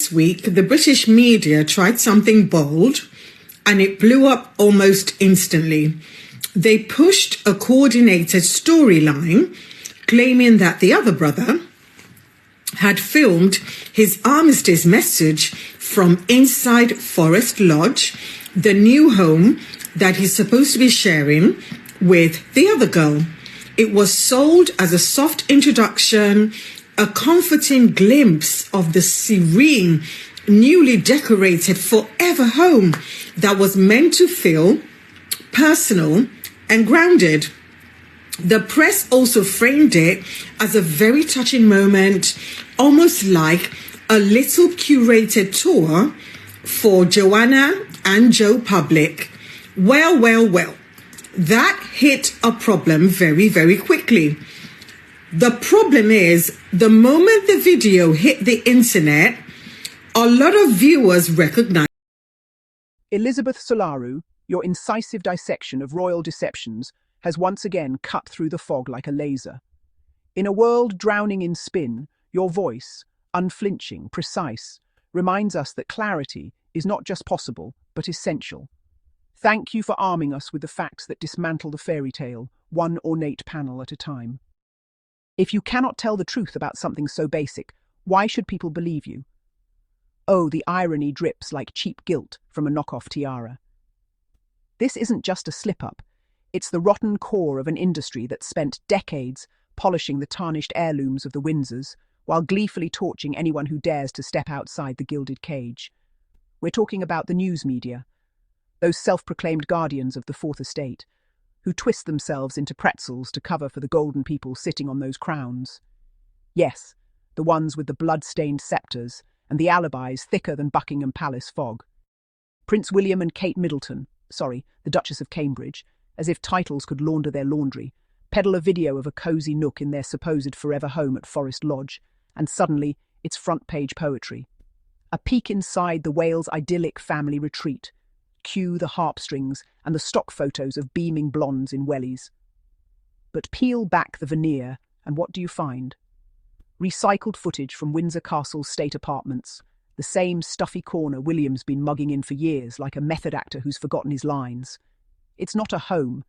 This week, the British media tried something bold and it blew up almost instantly. They pushed a coordinated storyline claiming that the other brother had filmed his armistice message from inside Forest Lodge, the new home that he's supposed to be sharing with the other girl. It was sold as a soft introduction, a comforting glimpse of the serene, newly decorated forever home that was meant to feel personal and grounded. The press also framed it as a very touching moment, almost like a little curated tour for Joanna and Joe public. Well. That hit a problem very, very quickly. The problem is, the moment the video hit the internet, a lot of viewers recognized. Elizabeth Solaru, your incisive dissection of royal deceptions has once again cut through the fog like a laser. In a world drowning in spin, your voice, unflinching, precise, reminds us that clarity is not just possible, but essential. Thank you for arming us with the facts that dismantle the fairy tale, one ornate panel at a time. If you cannot tell the truth about something so basic, why should people believe you? Oh, the irony drips like cheap guilt from a knockoff tiara. This isn't just a slip-up. It's the rotten core of an industry that spent decades polishing the tarnished heirlooms of the Windsors, while gleefully torching anyone who dares to step outside the gilded cage. We're talking about the news media, those self-proclaimed guardians of the Fourth Estate, who twist themselves into pretzels to cover for the golden people sitting on those crowns. Yes, the ones with the blood-stained sceptres and the alibis thicker than Buckingham Palace fog. Prince William and Kate Middleton, the Duchess of Cambridge, as if titles could launder their laundry, peddle a video of a cosy nook in their supposed forever home at Forest Lodge, and suddenly it's front-page poetry. A peek inside the Wales' idyllic family retreat. Cue the harp strings and the stock photos of beaming blondes in wellies. But peel back the veneer, and what do you find? Recycled footage from Windsor Castle's state apartments, the same stuffy corner William's been mugging in for years like a method actor who's forgotten his lines. It's not a home,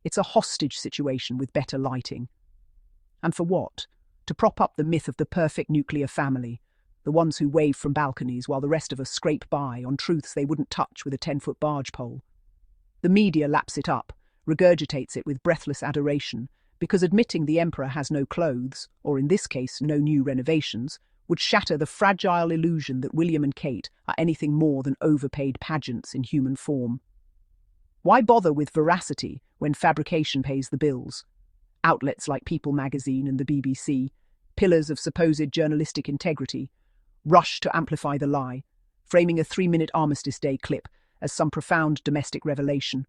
it's a hostage situation with better lighting. And for what? To prop up the myth of the perfect nuclear family, the ones who wave from balconies while the rest of us scrape by on truths they wouldn't touch with a 10-foot barge pole. The media laps it up, regurgitates it with breathless adoration, because admitting the emperor has no clothes, or in this case no new renovations, would shatter the fragile illusion that William and Kate are anything more than overpaid pageants in human form. Why bother with veracity when fabrication pays the bills? Outlets like People magazine and the BBC, pillars of supposed journalistic integrity, rush to amplify the lie, framing a 3-minute Armistice Day clip as some profound domestic revelation.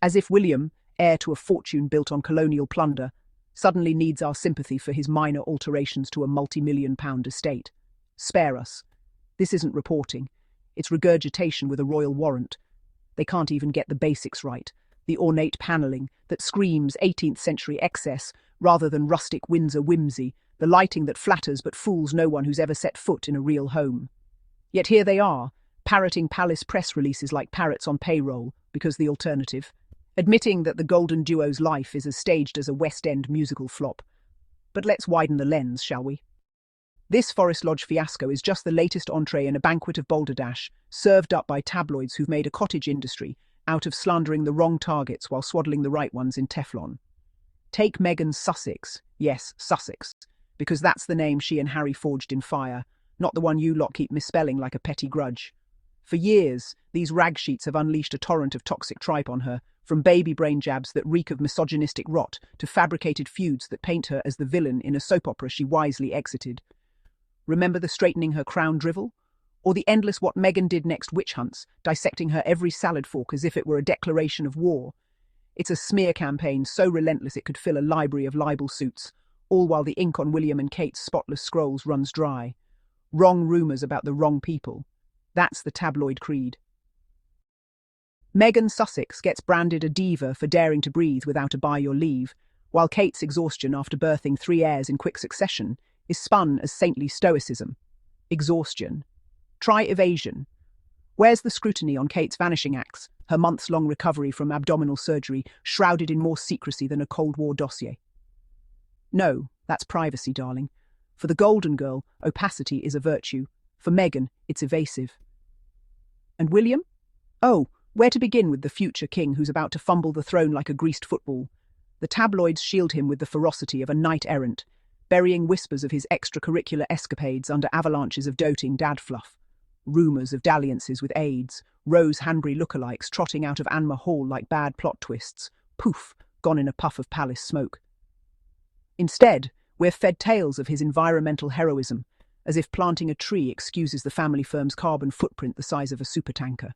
As if William, heir to a fortune built on colonial plunder, suddenly needs our sympathy for his minor alterations to a multi-million-pound estate. Spare us. This isn't reporting. It's regurgitation with a royal warrant. They can't even get the basics right, the ornate panelling that screams 18th century excess rather than rustic Windsor whimsy, the lighting that flatters but fools no one who's ever set foot in a real home. Yet here they are, parroting palace press releases like parrots on payroll, because the alternative, admitting that the Golden Duo's life is as staged as a West End musical flop. But let's widen the lens, shall we? This Forest Lodge fiasco is just the latest entree in a banquet of balderdash, served up by tabloids who've made a cottage industry out of slandering the wrong targets while swaddling the right ones in Teflon. Take Meghan Sussex, yes, Sussex, because that's the name she and Harry forged in fire, not the one you lot keep misspelling like a petty grudge. For years, these rag sheets have unleashed a torrent of toxic tripe on her, from baby brain jabs that reek of misogynistic rot to fabricated feuds that paint her as the villain in a soap opera she wisely exited. Remember the straightening her crown drivel? Or the endless what Meghan did next witch hunts, dissecting her every salad fork as if it were a declaration of war? It's a smear campaign so relentless it could fill a library of libel suits, all while the ink on William and Kate's spotless scrolls runs dry. Wrong rumours about the wrong people. That's the tabloid creed. Meghan Sussex gets branded a diva for daring to breathe without a by your leave, while Kate's exhaustion after birthing 3 heirs in quick succession is spun as saintly stoicism. Exhaustion. Try evasion. Where's the scrutiny on Kate's vanishing acts, her months-long recovery from abdominal surgery, shrouded in more secrecy than a Cold War dossier? No, that's privacy, darling. For the Golden Girl, opacity is a virtue. For Meghan, it's evasive. And William? Oh, where to begin with the future king who's about to fumble the throne like a greased football? The tabloids shield him with the ferocity of a knight-errant, burying whispers of his extracurricular escapades under avalanches of doting dad fluff. Rumours of dalliances with aides, Rose Hanbury lookalikes trotting out of Anma Hall like bad plot twists, poof, gone in a puff of palace smoke. Instead, we're fed tales of his environmental heroism, as if planting a tree excuses the family firm's carbon footprint the size of a supertanker.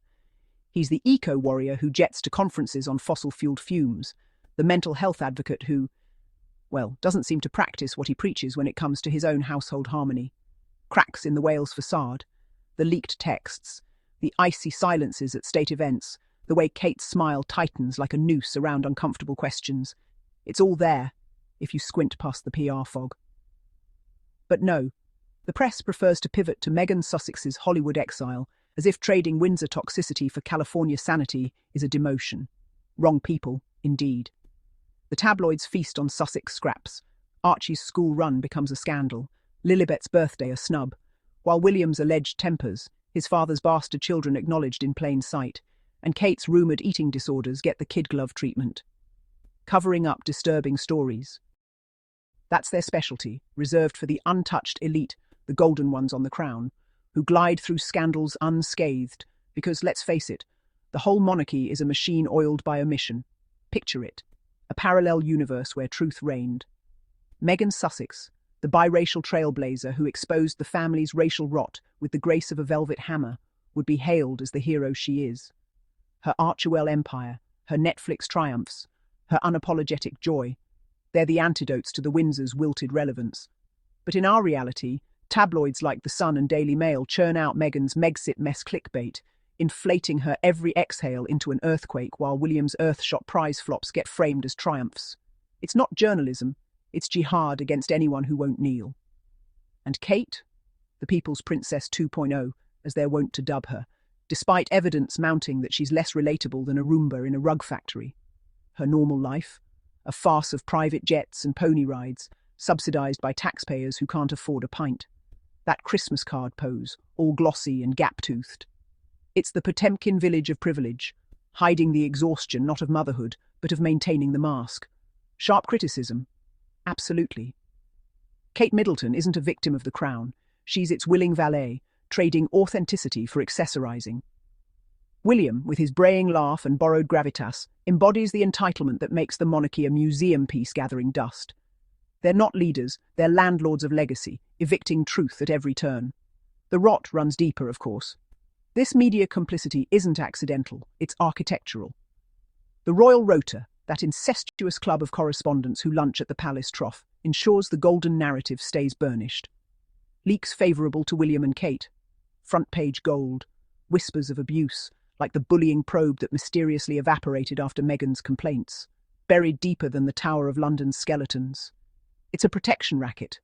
He's the eco-warrior who jets to conferences on fossil-fueled fumes, the mental health advocate who, well, doesn't seem to practice what he preaches when it comes to his own household harmony. Cracks in the Wales facade, the leaked texts, the icy silences at state events, the way Kate's smile tightens like a noose around uncomfortable questions. It's all there, if you squint past the PR fog. But no, the press prefers to pivot to Meghan Sussex's Hollywood exile, as if trading Windsor toxicity for California sanity is a demotion. Wrong people, indeed. The tabloids feast on Sussex scraps. Archie's school run becomes a scandal, Lilibet's birthday a snub, while William's alleged tempers, his father's bastard children acknowledged in plain sight, and Kate's rumoured eating disorders get the kid glove treatment. Covering up disturbing stories. That's their specialty, reserved for the untouched elite, the golden ones on the crown, who glide through scandals unscathed, because, let's face it, the whole monarchy is a machine oiled by omission. Picture it, a parallel universe where truth reigned. Meghan Sussex, the biracial trailblazer who exposed the family's racial rot with the grace of a velvet hammer, would be hailed as the hero she is. Her Archewell empire, her Netflix triumphs, her unapologetic joy, they're the antidotes to the Windsor's wilted relevance. But in our reality, tabloids like The Sun and Daily Mail churn out Meghan's Megxit mess clickbait, inflating her every exhale into an earthquake while William's earth-shot prize flops get framed as triumphs. It's not journalism, it's jihad against anyone who won't kneel. And Kate, the People's Princess 2.0, as they're wont to dub her, despite evidence mounting that she's less relatable than a Roomba in a rug factory. Her normal life, a farce of private jets and pony rides, subsidised by taxpayers who can't afford a pint. That Christmas card pose, all glossy and gap-toothed. It's the Potemkin village of privilege, hiding the exhaustion not of motherhood, but of maintaining the mask. Sharp criticism. Absolutely. Kate Middleton isn't a victim of the crown. She's its willing valet, trading authenticity for accessorizing. William, with his braying laugh and borrowed gravitas, embodies the entitlement that makes the monarchy a museum piece gathering dust. They're not leaders, they're landlords of legacy, evicting truth at every turn. The rot runs deeper, of course. This media complicity isn't accidental, it's architectural. The Royal Rota, that incestuous club of correspondents who lunch at the palace trough, ensures the golden narrative stays burnished. Leaks favourable to William and Kate. Front page gold. Whispers of abuse, like the bullying probe that mysteriously evaporated after Meghan's complaints. Buried deeper than the Tower of London's skeletons. It's a protection racket.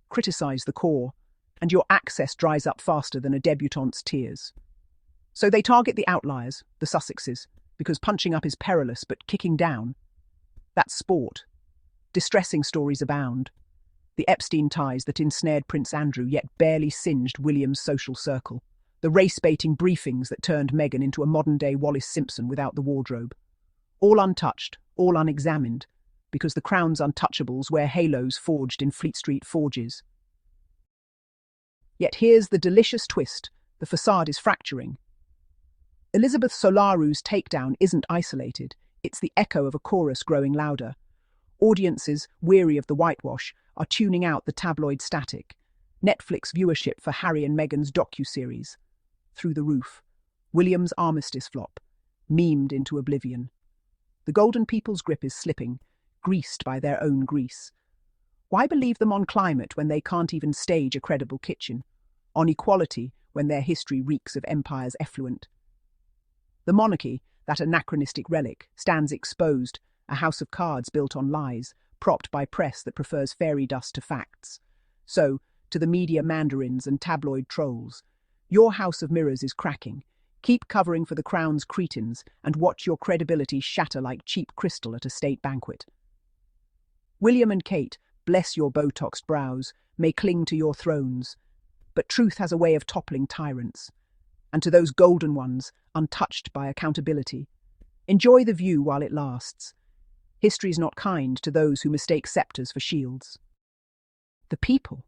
Criticise the core, and your access dries up faster than a debutante's tears. So they target the outliers, the Sussexes, because punching up is perilous, but kicking down, that's sport. Distressing stories abound. The Epstein ties that ensnared Prince Andrew yet barely singed William's social circle. The race-baiting briefings that turned Meghan into a modern-day Wallis Simpson without the wardrobe. All untouched, all unexamined, because the Crown's Untouchables wear halos forged in Fleet Street forges. Yet here's the delicious twist. The facade is fracturing. Elizabeth Solaru's takedown isn't isolated. It's the echo of a chorus growing louder. Audiences, weary of the whitewash, are tuning out the tabloid static. Netflix viewership for Harry and Meghan's docuseries. Through the roof. William's armistice flop. Memed into oblivion. The golden people's grip is slipping, greased by their own grease. Why believe them on climate when they can't even stage a credible kitchen? On equality when their history reeks of empire's effluent? The monarchy, that anachronistic relic, stands exposed, a house of cards built on lies, propped by press that prefers fairy dust to facts. So, to the media mandarins and tabloid trolls, Your house of mirrors is cracking. Keep covering for the crown's cretins and watch your credibility shatter like cheap crystal at a state banquet. William and Kate, bless your Botoxed brows, may cling to your thrones, but truth has a way of toppling tyrants. And to those golden ones, untouched by accountability, enjoy the view while it lasts. History's not kind to those who mistake scepters for shields. The people.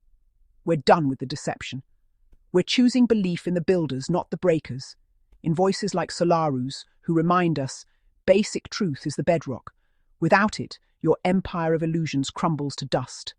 We're done with the deception. We're choosing belief in the builders, not the breakers, in voices like Solaru's, who remind us basic truth is the bedrock. Without it, your empire of illusions crumbles to dust.